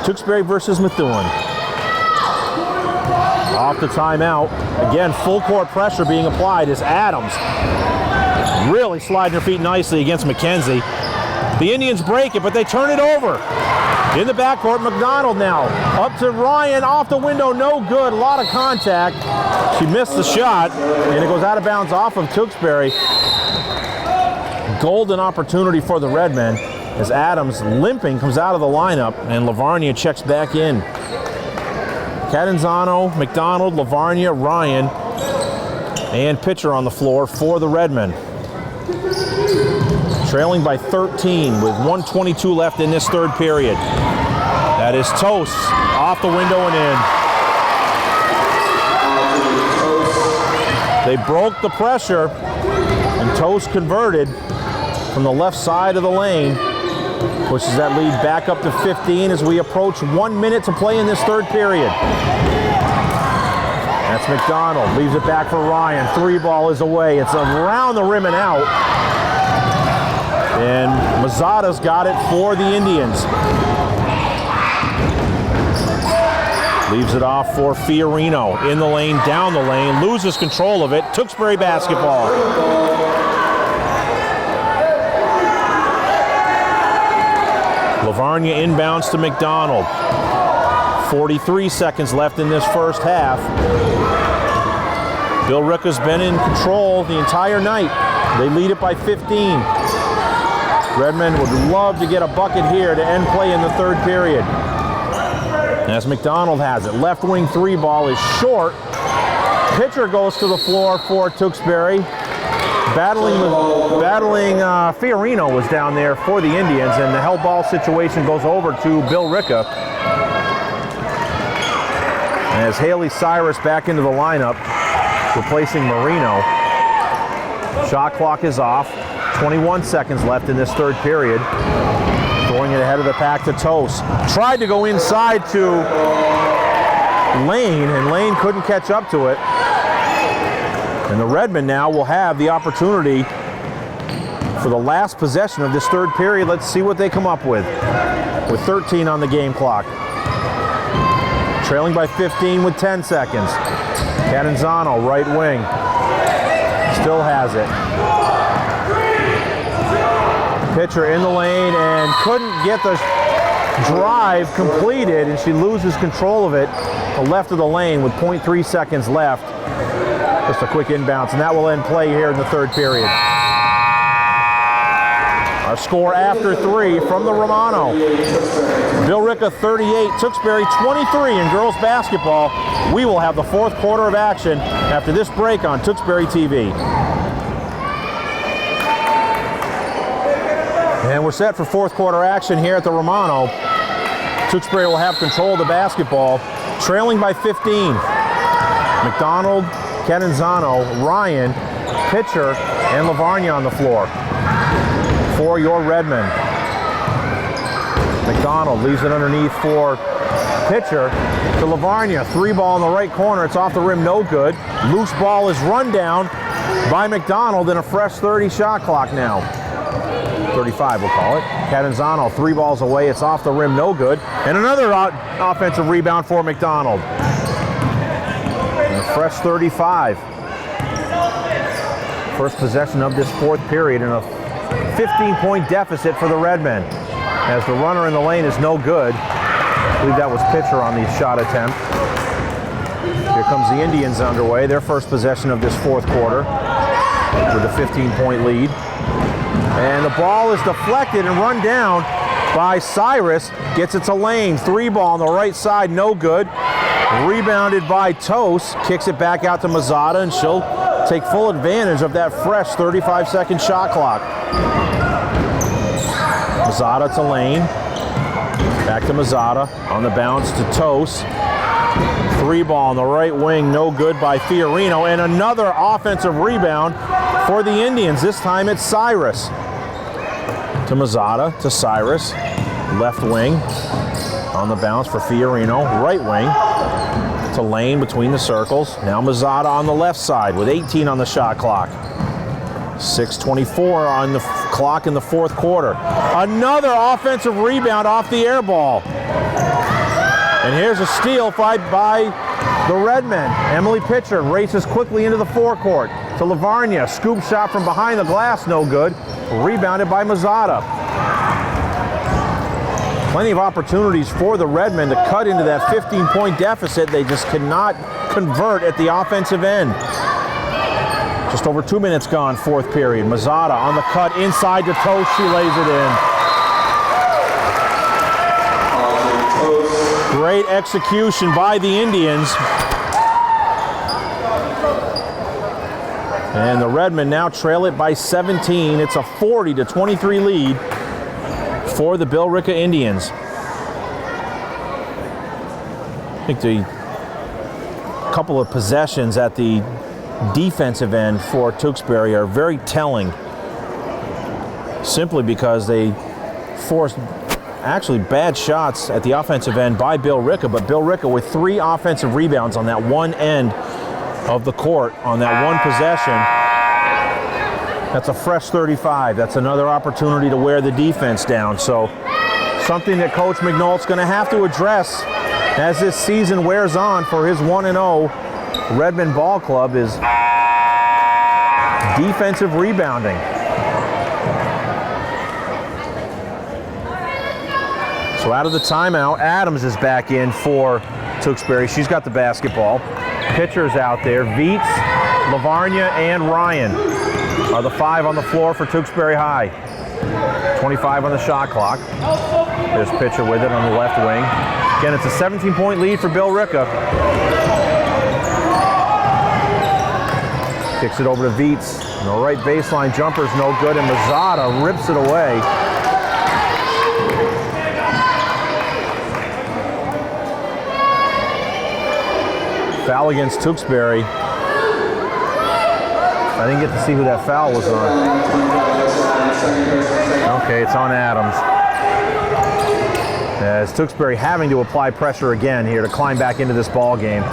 Tewksbury versus Methuen. Off the timeout. Again, full court pressure being applied as Adams really sliding her feet nicely against McKenzie. The Indians break it, but they turn it over. In the backcourt, McDonald now. Up to Ryan, off the window, no good. A lot of contact. She missed the shot, and it goes out of bounds off of Tewksbury. Golden opportunity for the Redmen as Adams, limping, comes out of the lineup, and Lavarnia checks back in. Catanzano, McDonald, Lavarnia, Ryan, and Pitcher on the floor for the Redmen. Trailing by 13 with 1:22 left in this third period. That is Toast, off the window and in. They broke the pressure, and Toast converted from the left side of the lane. Pushes that lead back up to 15 as we approach 1 minute to play in this third period. That's McDonald, leaves it back for Ryan. Three ball is away. It's around the rim and out. And Mazzata's got it for the Indians. Leaves it off for Fiorino. In the lane, down the lane, loses control of it. Tewksbury basketball. Lavarnia inbounds to McDonald. 43 seconds left in this first half. Billerica's been in control the entire night. They lead it by 15. Redmond would love to get a bucket here to end play in the third period. As McDonald has it, left wing three ball is short. Pitcher goes to the floor for Tewksbury. Battling Fiorino was down there for the Indians, and the held ball situation goes over to Billerica. As Haley Cyrus back into the lineup, replacing Marino. Shot clock is off. 21 seconds left in this third period. Throwing it ahead of the pack to Toast. Tried to go inside to Lane, and Lane couldn't catch up to it. And the Redmen now will have the opportunity for the last possession of this third period. Let's see what they come up with 13 on the game clock. Trailing by 15 with 10 seconds. Catanzano, right wing. Still has it. Pitcher in the lane and couldn't get the drive completed, and she loses control of it to left of the lane with 0.3 seconds left. Just a quick inbounds, and that will end play here in the third period. Our score after three from the Romano. Billerica 38, Tewksbury 23 in girls basketball. We will have the fourth quarter of action after this break on Tewksbury TV. And we're set for fourth quarter action here at the Romano. Tewksbury will have control of the basketball, trailing by 15. McDonald, Catanzano, Ryan, Pitcher, and Lavarnia on the floor for your Redmen. McDonald leaves it underneath for pitcher to Lavarnia. 3-ball in the right corner. It's off the rim, no good. Loose ball is run down by McDonald, and a fresh 30 shot clock now. 35 we'll call it. Catanzano, 3 balls away. It's off the rim, no good. And another offensive rebound for McDonald. And a fresh 35. First possession of this fourth period and a 15-point deficit for the Redmen. As the runner in the lane is no good. I believe that was pitcher on the shot attempt. Here comes the Indians underway. Their first possession of this fourth quarter with a 15-point lead. And the ball is deflected and run down by Cyrus. Gets it to Lane. 3-ball on the right side, no good. Rebounded by Toast. Kicks it back out to Mazzata, and she'll take full advantage of that fresh 35-second shot clock. Mazzata to Lane. Back to Mazzata. On the bounce to Toast. 3-ball on the right wing, no good by Fiorino. And another offensive rebound for the Indians. This time it's Cyrus. To Mazzata, to Cyrus. Left wing. On the bounce for Fiorino. Right wing. To Lane between the circles. Now Mazzata on the left side with 18 on the shot clock. 6:24 on the clock in the fourth quarter. Another offensive rebound off the air ball. And here's a steal by the Redmen. Emily Pitcher races quickly into the forecourt to Lavarnia. Scoop shot from behind the glass, no good. Rebounded by Mazzata. Plenty of opportunities for the Redmen to cut into that 15-point deficit. They just cannot convert at the offensive end. Just over 2 minutes gone, fourth period. Mazzata on the cut inside to Toast. She lays it in. Great execution by the Indians. And the Redmen now trail it by 17. It's a 40-23 lead for the Billerica Indians. I think the couple of possessions at the defensive end for Tewksbury are very telling, simply because they forced actually bad shots at the offensive end by Billerica, but Billerica with 3 offensive rebounds on that one end of the court on that one possession. That's a fresh 35. That's another opportunity to wear the defense down. So something that Coach McNult's going to have to address as this season wears on for his 1-0 Redmond Ball Club is defensive rebounding. So out of the timeout, Adams is back in for Tewksbury. She's got the basketball. Pitchers out there. Viets, Lavarnia, and Ryan are the 5 on the floor for Tewksbury High. 25 on the shot clock. There's pitcher with it on the left wing. Again, it's a 17-point lead for Billerica. Kicks it over to Viets. The right baseline jumper's no good, and Mazzata rips it away. Foul against Tewksbury. I didn't get to see who that foul was on. Okay, it's on Adams. As Tewksbury having to apply pressure again here to climb back into this ball game.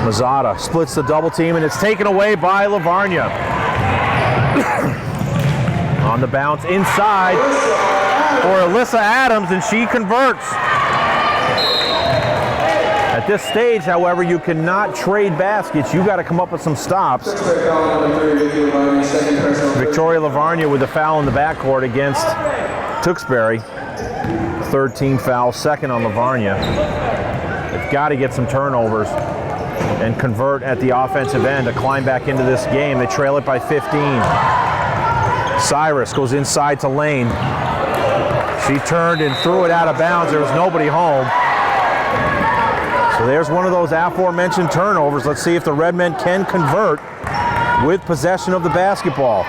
Mazzata splits the double team, and it's taken away by Lavarnia. On the bounce inside for Alyssa Adams, and she converts. At this stage, however, you cannot trade baskets. You got to come up with some stops. Victoria Lavarnia with a foul in the backcourt against Tewksbury. Third team foul, second on Lavarnia. They've got to get some turnovers and convert at the offensive end to climb back into this game. They trail it by 15. Cyrus goes inside to Lane. She turned and threw it out of bounds. There was nobody home. So there's one of those aforementioned turnovers. Let's see if the Redmen can convert with possession of the basketball.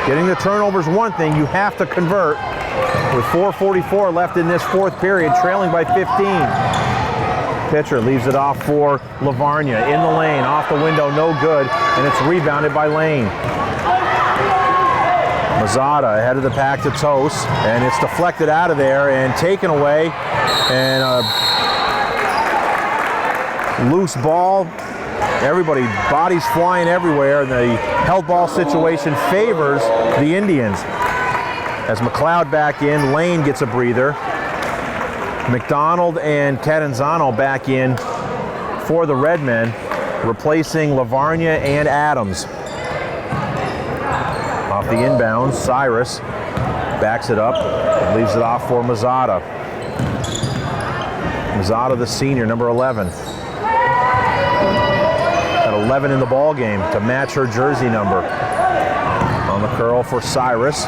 Getting the turnover's one thing. You have to convert with 4:44 left in this fourth period, trailing by 15. Pitcher leaves it off for Lavarnia. In the lane, off the window, no good, and it's rebounded by Lane. Mazzata ahead of the pack to Toast, and it's deflected out of there and taken away, and a loose ball. Everybody, bodies flying everywhere, and the held ball situation favors the Indians. As McLeod back in, Lane gets a breather. McDonald and Catanzano back in for the Redmen, replacing Lavarnia and Adams. Off the inbounds, Cyrus backs it up, leaves it off for Mazzata. Mazzata, the senior, number 11. Got 11 in the ball game to match her jersey number. On the curl for Cyrus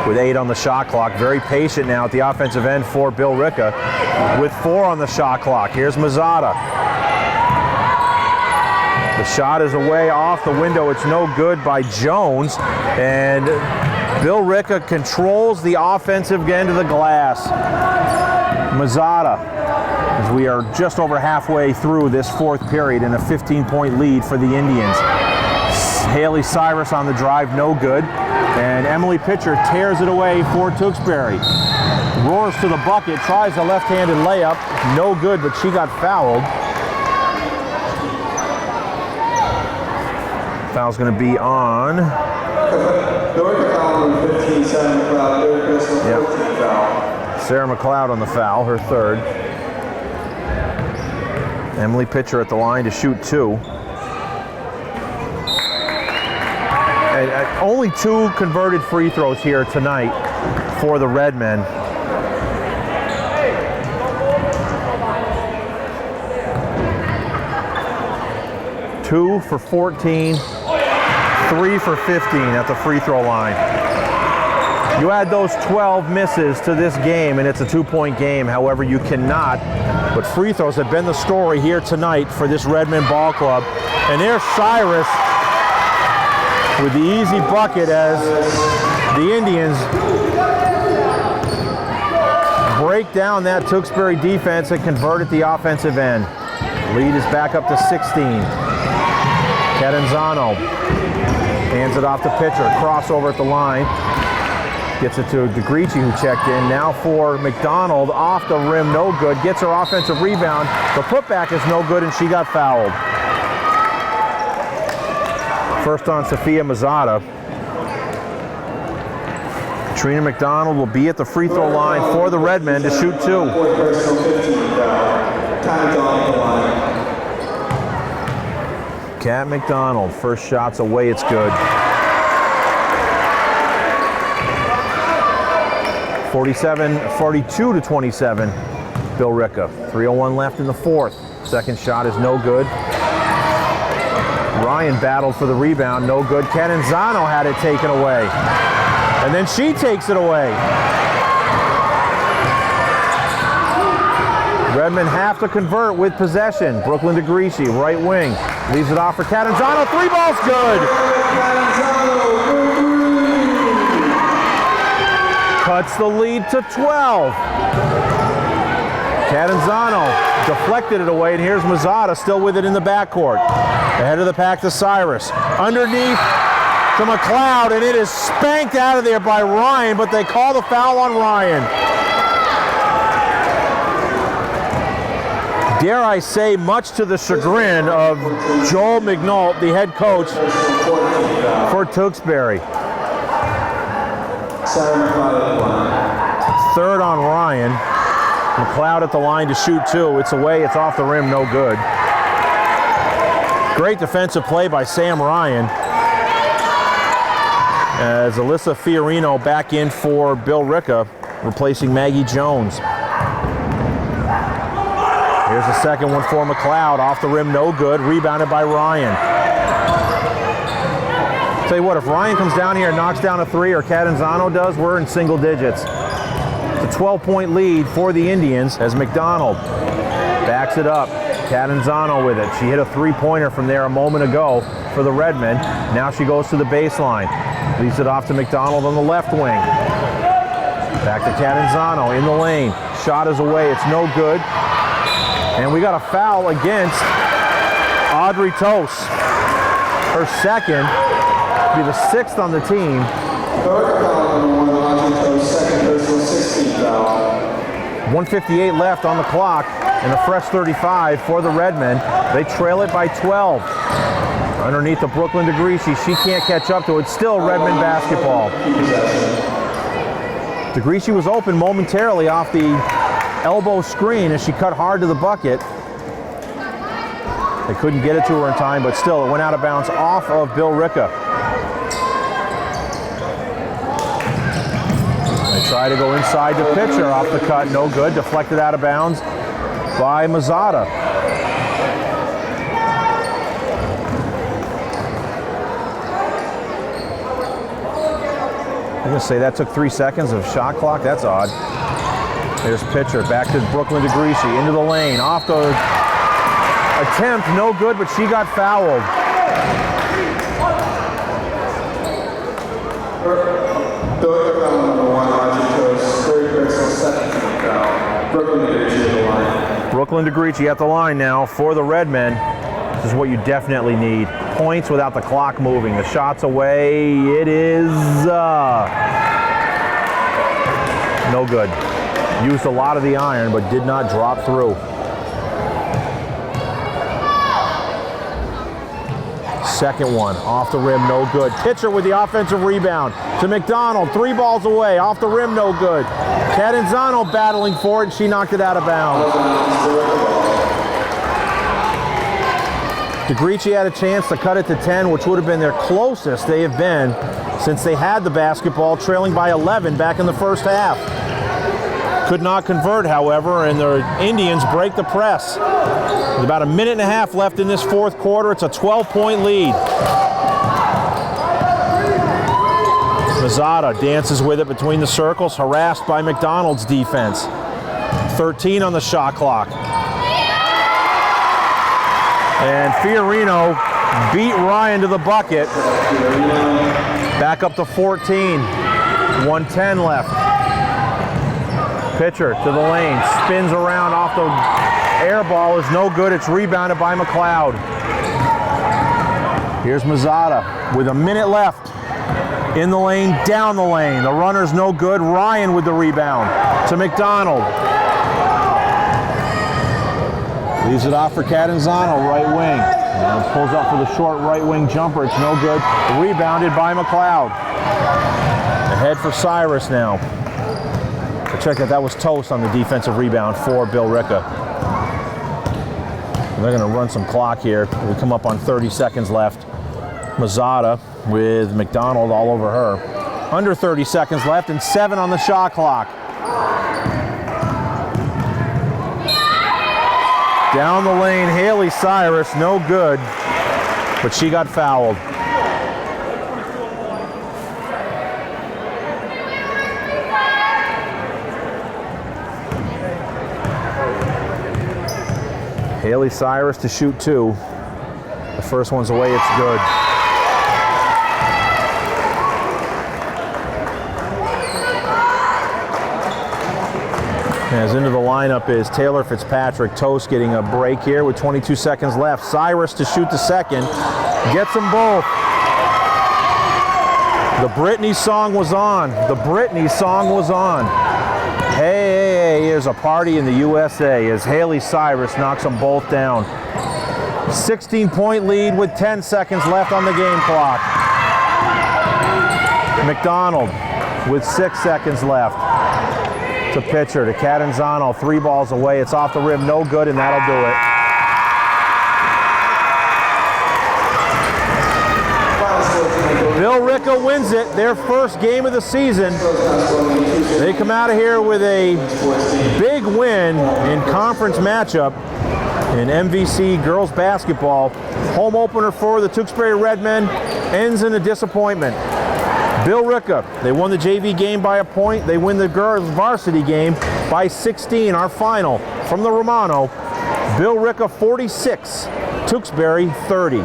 with 8 on the shot clock. Very patient now at the offensive end for Billerica with 4 on the shot clock. Here's Mazzata. The shot is away off the window. It's no good by Jones. And Billerica controls the offensive end of the glass. Mazzata, as we are just over halfway through this fourth period, in a 15-point lead for the Indians. Haley Cyrus on the drive, no good. And Emily Pitcher tears it away for Tewksbury. Roars to the bucket, tries a left-handed layup, no good, but she got fouled. Foul's going to be on. Sarah McLeod on the foul, her third. Emily Pitcher at the line to shoot 2. And only 2 converted free throws here tonight for the Redmen. Two for 14, 3 for 15 at the free throw line. You add those 12 misses to this game and it's a 2-point game. However, you cannot. But free throws have been the story here tonight for this Redmen ball club. And there's Cyrus with the easy bucket as the Indians break down that Tewksbury defense and convert at the offensive end. Lead is back up to 16. Catanzano hands it off to Pitcher. Crossover at the line. Gets it to DeGreci, who checked in. Now for McDonald, off the rim, no good. Gets her offensive rebound. The putback is no good, and she got fouled. First on Sophia Mazzata. Trina McDonald will be at the free throw line for the Redmen to shoot 2. Kat McDonald, first shot's away, it's good. 42 to 27, Billerica. 3:01 left in the fourth. Second shot is no good. Ryan battled for the rebound, no good. Catanzano had it taken away. And then she takes it away. Redmen have to convert with possession. Brooklyn DeGreci, right wing. Leaves it off for Catanzano. 3 balls good. Cuts the lead to 12. Catanzano deflected it away, and here's Mazzata still with it in the backcourt. Ahead of the pack to Cyrus. Underneath to McLeod, and it is spanked out of there by Ryan, but they call the foul on Ryan. Dare I say, much to the chagrin of Joel McNult, the head coach for Tewksbury. Third on Ryan. McLeod at the line to shoot 2. It's away, it's off the rim, no good. Great defensive play by Sam Ryan. As Alyssa Fiorino back in for Billerica, replacing Maggie Jones. Here's the second one for McLeod. Off the rim, no good. Rebounded by Ryan. Tell you what, if Ryan comes down here and knocks down a 3, or Catanzano does, we're in single digits. It's a 12-point lead for the Indians as McDonald backs it up. Catanzano with it. She hit a 3-pointer from there a moment ago for the Redmen. Now she goes to the baseline. Leaves it off to McDonald on the left wing. Back to Catanzano in the lane. Shot is away. It's no good. And we got a foul against Audrey Toast. Her second, be the 6th on the team. Third foul, number 1, launching coach, second personal 16th foul. 1:58 left on the clock, and a fresh 35 for the Redmen. They trail it by 12. Underneath the Brooklyn DeGreci, she can't catch up to it. Still Redmen basketball. DeGreci was open momentarily off the elbow screen as she cut hard to the bucket. They couldn't get it to her in time, but still it went out of bounds off of Billerica. They try to go inside the pitcher, off the cut, no good. Deflected out of bounds by Mazzata. I'm going to say that took 3 seconds of shot clock. That's odd. There's pitcher back to Brooklyn DeGreci into the lane. Off the attempt, no good, but she got fouled. Third foul, number 1, launching coach, third personal 17th foul. Brooklyn DeGreci at the line. Brooklyn DeGreci at the line now for the Redmen. This is what you definitely need. Points without the clock moving. The shot's away. It is no good. Used a lot of the iron, but did not drop through. Second one, off the rim, no good. Pitcher with the offensive rebound to McDonald. 3 balls away, off the rim, no good. Catanzano battling for it, and she knocked it out of bounds. DeGreci had a chance to cut it to 10, which would have been their closest they have been since they had the basketball, trailing by 11 back in the first half. Could not convert, however, and the Indians break the press. With about a minute and a half left in this fourth quarter, it's a 12-point lead. Mazzata dances with it between the circles, harassed by McDonald's defense. 13 on the shot clock. And Fiorino beat Ryan to the bucket. Back up to 14. 1:10 left. Pitcher to the lane, spins around off the air ball, is no good. It's rebounded by McLeod. Here's Mazzata with a minute left. In the lane, down the lane. The runner's no good. Ryan with the rebound to McDonald. Leaves it off for Catanzano, right wing. And pulls up for the short right wing jumper. It's no good. Rebounded by McLeod. Ahead for Cyrus now. Check that was toast on the defensive rebound for Billerica. They're going to run some clock here. We come up on 30 seconds left. Mazzata with McDonald all over her. Under 30 seconds left and 7 on the shot clock. Down the lane, Haley Cyrus, no good, but she got fouled. Haley Cyrus to shoot 2. The first one's away, it's good. As into the lineup is Taylor Fitzpatrick. Toast getting a break here with 22 seconds left. Cyrus to shoot the second. Gets them both. The Britney song was on. The Britney song was on. Hey, here's a party in the USA as Haley Cyrus knocks them both down. 16-point lead with 10 seconds left on the game clock. McDonald with 6 seconds left. To pitcher, to Catanzano, 3 balls away. It's off the rim, no good, and that'll do it. Billerica wins it, their first game of the season. They come out of here with a big win in conference matchup in MVC girls basketball. Home opener for the Tewksbury Redmen ends in a disappointment. Billerica, they won the JV game by a point. They win the girls varsity game by 16. Our final from the Romano, Billerica 46, Tewksbury 30.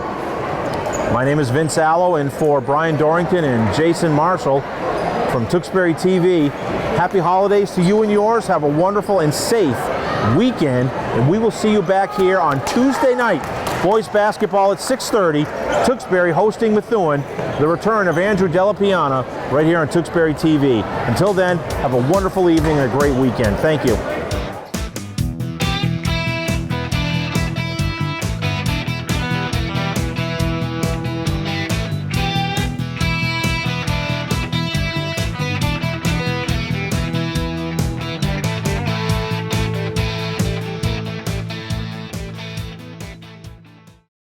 My name is Vince Allo, and for Brian Dorrington and Jason Marshall from Tewksbury TV, happy holidays to you and yours. Have a wonderful and safe weekend, and we will see you back here on Tuesday night Boys basketball at 6:30. Tewksbury hosting Methuen. The return of Andrew Delapiana right here on Tewksbury TV. Until then, have a wonderful evening and a great weekend. Thank you.